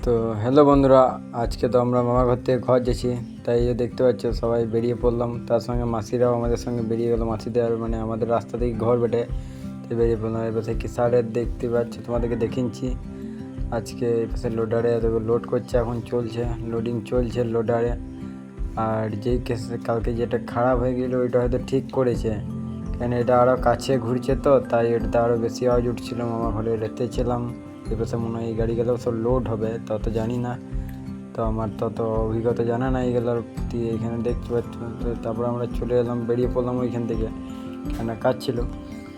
তো হ্যালো বন্ধুরা, আজকে তো আমরা মামা ঘর থেকে ঘর যাচ্ছি, তাই দেখতে পাচ্ছ সবাই বেরিয়ে পড়লাম। তার সঙ্গে মাসিরাও আমাদের সঙ্গে বেরিয়ে গেলো, মাসিদের মানে আমাদের রাস্তা থেকে ঘর বেটে তো বেরিয়ে পড়লাম। এবার কি সারের দেখতে পাচ্ছ, তোমাদেরকে দেখিয়েছি। আজকে এই পাশে লোডারে লোড করছে, এখন চলছে লোডিং চলছে লোডারে। আর যেই কেস কালকে যেটা খারাপ হয়ে গেলো ওইটা হয়তো ঠিক করেছে, কেন এটা আরও কাছে ঘুরছে তো তাই এটাতে আরও বেশি আওয়াজ উঠছিলো। মামা ঘরে রেতেছিলাম, এপাশে মনে হয় এই গাড়িগুলো সব লোড হবে তত জানি না, তো আমার তত অভিজ্ঞতা জানা না এইগুলোর প্রতি। এখানে দেখতে পাচ্ছ তো, তারপরে আমরা চলে এলাম, বেরিয়ে পড়লাম ওইখান থেকে, কেন কাজ ছিল।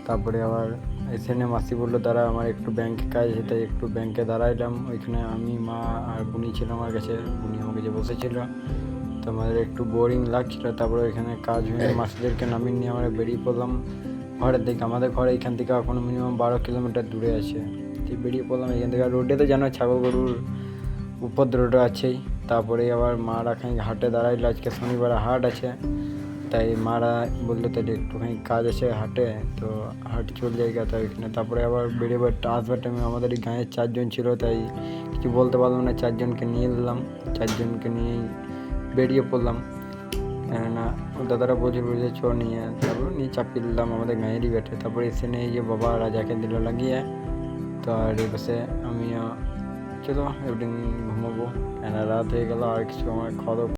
তারপরে আবার এখানে মাসি বললো দাঁড়া, আমার একটু ব্যাংকে কাজ আছে, তাই একটু ব্যাংকে দাঁড়াইলাম। ওইখানে আমি, মা আর বুনি ছিল আমার কাছে, বুনি আমার কাছে বসেছিল। তো আমাদের একটু বোরিং লাগছিলো। তারপরে ওইখানে কাজ হয়ে মাসিদেরকে নামিয়ে নিয়ে আমরা বেরিয়ে পড়লাম ঘরের দিকে। আমাদের ঘর এখান থেকে এখনো মিনিমাম 12 কিলোমিটার দূরে আছে। বেরিয়ে পড়লাম এখান থেকে। রোডে তো জানো ছাগল গরুর উপদ্রবটা আছেই। তারপরে আবার মারা খানিক হাটে দাঁড়াইলো, আজকে শনিবার হাট আছে, তাই মারা বললো তাহলে একটুখানি কাজ আছে হাটে, তো হাট চলে জায়গা তো এখানে। তারপরে আবার বেরিয়ে আসবার টাইমে আমাদের এই গাঁয়ের 4 জন ছিল, তাই কিছু বলতে পারলাম না, 4 জনকে নিয়ে নিলাম। 4 জনকে নিয়েই বেরিয়ে পড়লাম, কেননা দাদারা বলছে চ নিয়ে, তারপর নিয়ে চাপিয়ে দিলাম আমাদের গাঁয়েরই বেটে। তারপরে এসে নিয়ে যে বাবা রাজাকে দিল লাগিয়ে। তো আর এই পাশে আমিও চলো একদিন ঘুমাবো, কেন রাত হয়ে গেল, আর কিছু আমার খাওয়া